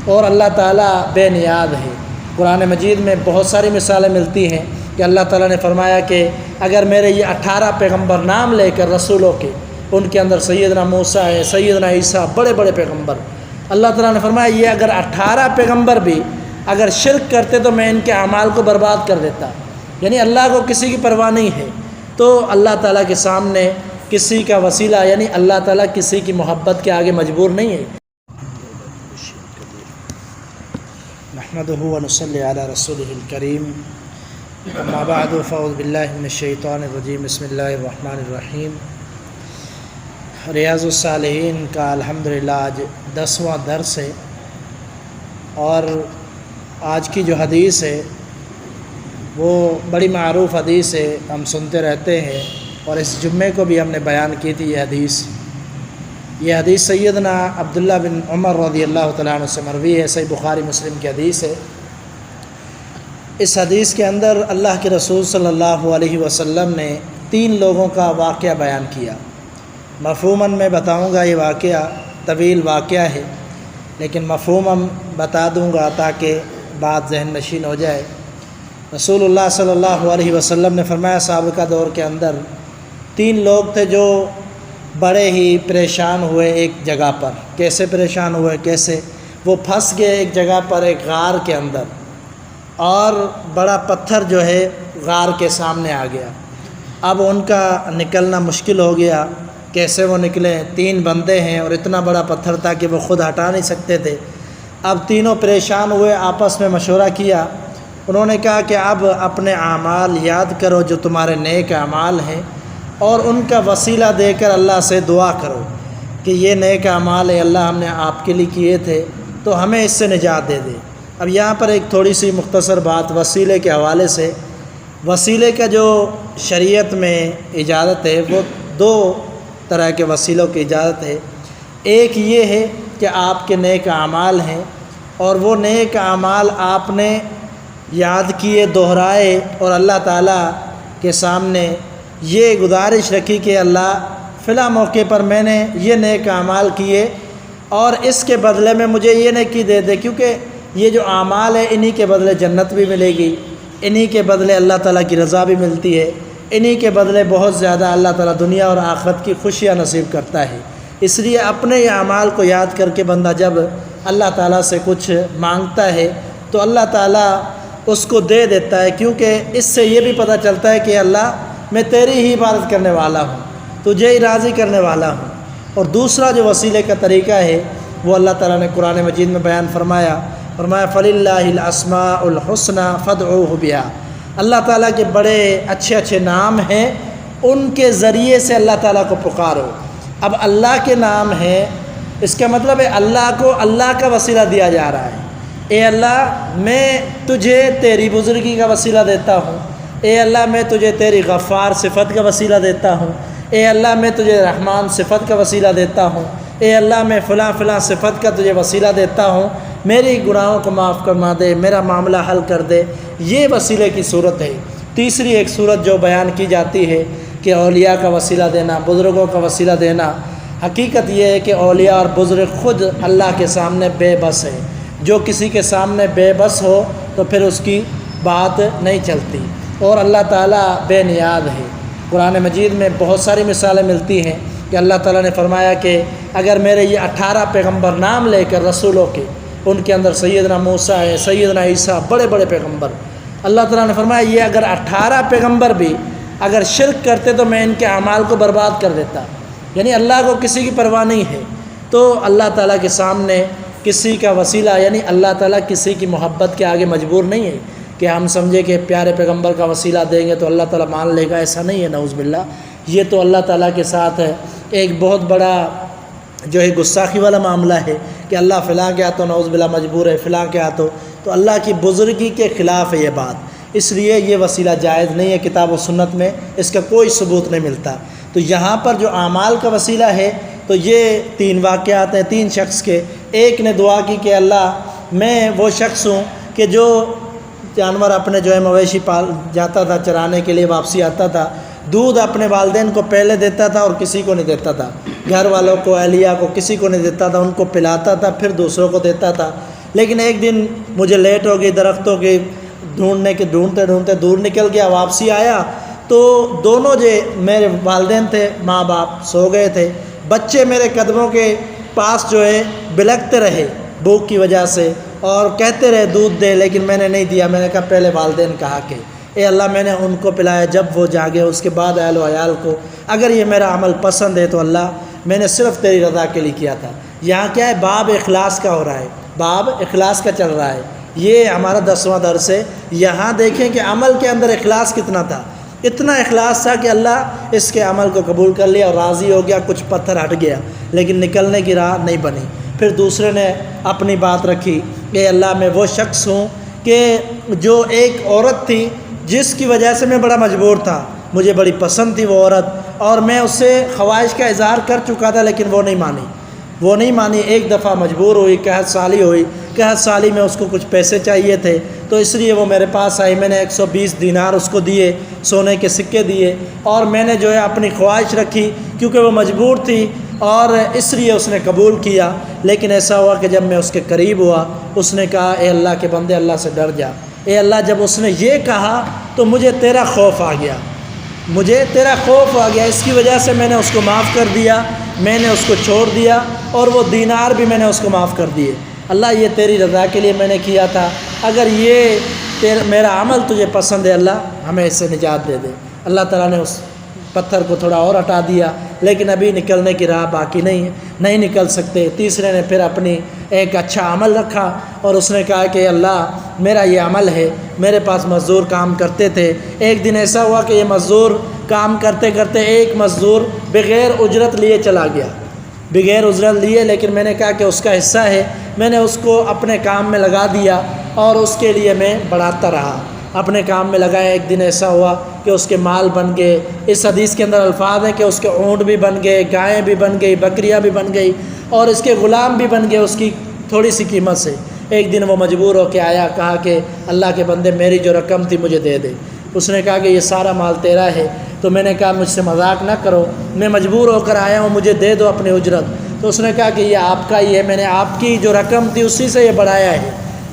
اور اللہ تعالیٰ بے نیاز ہے۔ قرآن مجید میں بہت ساری مثالیں ملتی ہیں کہ اللہ تعالیٰ نے فرمایا کہ اگر میرے یہ 18 پیغمبر نام لے کر رسولوں کے، ان کے اندر سیدنا موسیٰ ہے، سیدنا عیسیٰ، بڑے بڑے پیغمبر، اللہ تعالیٰ نے فرمایا یہ اگر 18 پیغمبر بھی اگر شرک کرتے تو میں ان کے اعمال کو برباد کر دیتا۔ یعنی اللہ کو کسی کی پرواہ نہیں ہے، تو اللہ تعالیٰ کے سامنے کسی کا وسیلہ، یعنی اللہ تعالیٰ کسی کی محبت کے آگے مجبور نہیں ہے۔ نحمدہ ونصلی علی رسولہ الکریم، اما بعد فاعوذ باللہ من الشیطان الرجیم، بسم اللہ الرحمن الرحیم۔ ریاض الصالحین کا الحمدللہ آج 10واں درس ہے، اور آج کی جو حدیث ہے وہ بڑی معروف حدیث ہے، ہم سنتے رہتے ہیں، اور اس جمعے کو بھی ہم نے بیان کی تھی یہ حدیث سیدنا عبداللہ بن عمر رضی اللہ تعالیٰ عنہ سے مروی ہے، صحیح بخاری مسلم کی حدیث ہے۔ اس حدیث کے اندر اللہ کے رسول صلی اللہ علیہ وسلم نے 3 لوگوں کا واقعہ بیان کیا۔ مفہوماً میں بتاؤں گا، یہ واقعہ طویل واقعہ ہے، لیکن مفہوماً بتا دوں گا تاکہ بات ذہن نشین ہو جائے۔ رسول اللہ صلی اللہ علیہ وسلم نے فرمایا سابقہ دور کے اندر 3 لوگ تھے جو بڑے ہی پریشان ہوئے ایک جگہ پر۔ کیسے پریشان ہوئے؟ کیسے؟ وہ پھنس گئے ایک جگہ پر، ایک غار کے اندر، اور بڑا پتھر جو ہے غار کے سامنے آ گیا۔ اب ان کا نکلنا مشکل ہو گیا، کیسے وہ نکلیں؟ 3 بندے ہیں اور اتنا بڑا پتھر تھا کہ وہ خود ہٹا نہیں سکتے تھے۔ اب تینوں پریشان ہوئے، آپس میں مشورہ کیا۔ انہوں نے کہا کہ اب اپنے اعمال یاد کرو جو تمہارے نیک اعمال ہیں، اور ان کا وسیلہ دے کر اللہ سے دعا کرو کہ یہ نیک اعمال ہے، اللہ ہم نے آپ کے لیے کیے تھے تو ہمیں اس سے نجات دے دے۔ اب یہاں پر ایک تھوڑی سی مختصر بات وسیلے کے حوالے سے۔ وسیلے کا جو شریعت میں اجازت ہے وہ 2 طرح کے وسیلوں کی اجازت ہے۔ ایک یہ ہے کہ آپ کے نیک اعمال ہیں، اور وہ نیک اعمال آپ نے یاد کیے، دہرائے، اور اللہ تعالیٰ کے سامنے یہ گزارش رکھی کہ اللہ فلاں موقع پر میں نے یہ نیک اعمال کیے، اور اس کے بدلے میں مجھے یہ نیکی دے دے، کیونکہ یہ جو اعمال ہے انہی کے بدلے جنت بھی ملے گی، انہی کے بدلے اللہ تعالیٰ کی رضا بھی ملتی ہے، انہی کے بدلے بہت زیادہ اللہ تعالیٰ دنیا اور آخرت کی خوشیاں نصیب کرتا ہے۔ اس لیے اپنے یہ اعمال کو یاد کر کے بندہ جب اللہ تعالیٰ سے کچھ مانگتا ہے تو اللہ تعالیٰ اس کو دے دیتا ہے، کیونکہ اس سے یہ بھی پتہ چلتا ہے کہ اللہ میں تیری ہی عبادت کرنے والا ہوں، تجھے ہی راضی کرنے والا ہوں۔ اور دوسرا جو وسیلے کا طریقہ ہے وہ اللہ تعالیٰ نے قرآن مجید میں بیان فرمایا فَلِلَّهِ الْأَسْمَاءُ الْحُسْنَى فَادْعُوهُ بِهَا۔ اللہ تعالیٰ کے بڑے اچھے اچھے نام ہیں، ان کے ذریعے سے اللہ تعالیٰ کو پکارو۔ اب اللہ کے نام ہیں، اس کا مطلب ہے اللہ کو اللہ کا وسیلہ دیا جا رہا ہے۔ اے اللہ میں تجھے تیری بزرگی کا وسیلہ دیتا ہوں، اے اللہ میں تجھے تیری غفار صفت کا وسیلہ دیتا ہوں، اے اللہ میں تجھے رحمان صفت کا وسیلہ دیتا ہوں، اے اللہ میں فلاں فلاں صفت کا تجھے وسیلہ دیتا ہوں، میری گناہوں کو معاف فرما دے، میرا معاملہ حل کر دے۔ یہ وسیلے کی صورت ہے۔ تیسری ایک صورت جو بیان کی جاتی ہے کہ اولیاء کا وسیلہ دینا، بزرگوں کا وسیلہ دینا۔ حقیقت یہ ہے کہ اولیاء اور بزرگ خود اللہ کے سامنے بے بس ہے۔ جو کسی کے سامنے بے بس ہو تو پھر اس کی بات نہیں چلتی، اور اللہ تعالیٰ بے نیاز ہے۔ قرآن مجید میں بہت ساری مثالیں ملتی ہیں کہ اللہ تعالیٰ نے فرمایا کہ اگر میرے یہ 18 پیغمبر نام لے کر رسولوں کے، ان کے اندر سیدنا موسیٰ ہے، سیدنا عیسیٰ، بڑے بڑے پیغمبر، اللہ تعالیٰ نے فرمایا یہ اگر 18 پیغمبر بھی اگر شرک کرتے تو میں ان کے اعمال کو برباد کر دیتا۔ یعنی اللہ کو کسی کی پرواہ نہیں ہے، تو اللہ تعالیٰ کے سامنے کسی کا وسیلہ، یعنی اللہ تعالیٰ کسی کی محبت کے آگے مجبور نہیں ہے کہ ہم سمجھے کہ پیارے پیغمبر کا وسیلہ دیں گے تو اللہ تعالیٰ مان لے گا، ایسا نہیں ہے، نعوذ باللہ۔ یہ تو اللہ تعالیٰ کے ساتھ ہے ایک بہت بڑا جو ہے گستاخی والا معاملہ ہے کہ اللہ فلاں کے ہاتھوں نعوذ باللہ مجبور ہے، فلاں کے ہاتھوں، تو اللہ کی بزرگی کے خلاف ہے یہ بات۔ اس لیے یہ وسیلہ جائز نہیں ہے، کتاب و سنت میں اس کا کوئی ثبوت نہیں ملتا۔ تو یہاں پر جو اعمال کا وسیلہ ہے تو یہ 3 واقعات ہیں 3 شخص کے۔ ایک نے دعا کی کہ اللہ میں وہ شخص ہوں کہ جو جانور اپنے جو ہے مویشی پال جاتا تھا چرانے کے لیے، واپسی آتا تھا، دودھ اپنے والدین کو پہلے دیتا تھا اور کسی کو نہیں دیتا تھا، گھر والوں کو، اہلیہ کو، کسی کو نہیں دیتا تھا، ان کو پلاتا تھا پھر دوسروں کو دیتا تھا۔ لیکن ایک دن مجھے لیٹ ہو گئی، درختوں کی ڈھونڈتے دور نکل گیا، واپسی آیا تو دونوں جو میرے والدین تھے، ماں باپ سو گئے تھے، بچے میرے قدموں کے پاس جو ہے بلکتے رہے بھوک کی وجہ سے اور کہتے رہے دودھ دے، لیکن میں نے نہیں دیا۔ میں نے کہا پہلے والدین کا حق ہے، اے اللہ میں نے ان کو پلایا جب وہ جاگے، اس کے بعد اہل و عیال کو۔ اگر یہ میرا عمل پسند ہے تو اللہ میں نے صرف تیری رضا کے لیے کیا تھا۔ یہاں کیا ہے، باب اخلاص کا ہو رہا ہے، باب اخلاص کا چل رہا ہے۔ یہ ہمارا 10واں درس ہے۔ یہاں دیکھیں کہ عمل کے اندر اخلاص کتنا تھا، اتنا اخلاص تھا کہ اللہ اس کے عمل کو قبول کر لیا اور راضی ہو گیا، کچھ پتھر ہٹ گیا لیکن نکلنے کی راہ نہیں بنی۔ پھر دوسرے نے اپنی بات رکھی کہ اللہ میں وہ شخص ہوں کہ جو ایک عورت تھی جس کی وجہ سے میں بڑا مجبور تھا، مجھے بڑی پسند تھی وہ عورت اور میں اس سے خواہش کا اظہار کر چکا تھا لیکن وہ نہیں مانی۔ ایک دفعہ مجبور ہوئی، قحط سالی ہوئی، قحط سالی میں اس کو کچھ پیسے چاہیے تھے تو اس لیے وہ میرے پاس آئی۔ میں نے 120 دینار اس کو دیے، سونے کے سکے دیے اور میں نے جو ہے اپنی خواہش رکھی کیونکہ وہ مجبور تھی اور اس لیے اس نے قبول کیا۔ لیکن ایسا ہوا کہ جب میں اس کے قریب ہوا، اس نے کہا اے اللہ کے بندے، اللہ سے ڈر جا۔ اے اللہ، جب اس نے یہ کہا تو مجھے تیرا خوف آ گیا، اس کی وجہ سے میں نے اس کو معاف کر دیا، میں نے اس کو چھوڑ دیا اور وہ دینار بھی میں نے اس کو معاف کر دیے۔ اللہ یہ تیری رضا کے لیے میں نے کیا تھا، اگر یہ میرا عمل تجھے پسند ہے اللہ ہمیں اس سے نجات دے دے۔ اللہ تعالیٰ نے اس پتھر کو تھوڑا اور ہٹا دیا لیکن ابھی نکلنے کی راہ باقی نہیں نکل سکتے۔ تیسرے نے پھر اپنی ایک اچھا عمل رکھا اور اس نے کہا کہ اللہ میرا یہ عمل ہے، میرے پاس مزدور کام کرتے تھے، ایک دن ایسا ہوا کہ یہ مزدور کام کرتے کرتے ایک مزدور بغیر اجرت لیے چلا گیا، بغیر اجرت لیے، لیکن میں نے کہا کہ اس کا حصہ ہے، میں نے اس کو اپنے کام میں لگا دیا اور اس کے لیے میں بڑھاتا رہا، اپنے کام میں لگایا۔ ایک دن ایسا ہوا کہ اس کے مال بن گئے، اس حدیث کے اندر الفاظ ہیں کہ اس کے اونٹ بھی بن گئے، گائیں بھی بن گئی، بکریاں بھی بن گئی اور اس کے غلام بھی بن گئے اس کی تھوڑی سی قیمت سے۔ ایک دن وہ مجبور ہو کے آیا، کہا کہ اللہ کے بندے میری جو رقم تھی مجھے دے دے۔ اس نے کہا کہ یہ سارا مال تیرا ہے، تو میں نے کہا مجھ سے مذاق نہ کرو، میں مجبور ہو کر آیا ہوں، مجھے دے دو اپنی اجرت۔ تو اس نے کہا کہ یہ آپ کا ہی ہے، میں نے آپ کی جو رقم تھی اسی سے یہ بڑھایا ہے۔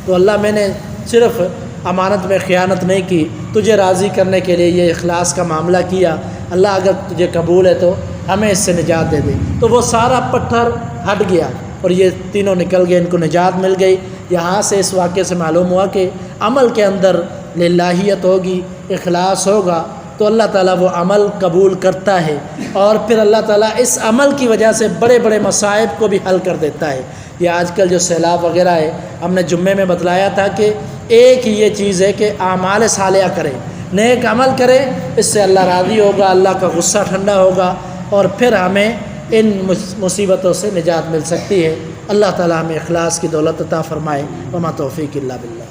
تو اللہ میں نے صرف امانت میں خیانت نہیں کی، تجھے راضی کرنے کے لیے یہ اخلاص کا معاملہ کیا، اللہ اگر تجھے قبول ہے تو ہمیں اس سے نجات دے دے۔ تو وہ سارا پتھر ہٹ گیا اور یہ تینوں نکل گئے، ان کو نجات مل گئی۔ یہاں سے اس واقعے سے معلوم ہوا کہ عمل کے اندر للہیت ہوگی، اخلاص ہوگا تو اللہ تعالیٰ وہ عمل قبول کرتا ہے اور پھر اللہ تعالیٰ اس عمل کی وجہ سے بڑے بڑے مصائب کو بھی حل کر دیتا ہے۔ یہ آج کل جو سیلاب وغیرہ ہے، ہم نے جمعے میں بتلایا تھا کہ ایک ہی یہ چیز ہے کہ اعمال صالحہ کرے، نیک عمل کرے، اس سے اللہ راضی ہوگا، اللہ کا غصہ ٹھنڈا ہوگا اور پھر ہمیں ان مصیبتوں سے نجات مل سکتی ہے۔ اللہ تعالیٰ ہمیں اخلاص کی دولت عطا فرمائے۔ وما توفیق الا باللہ۔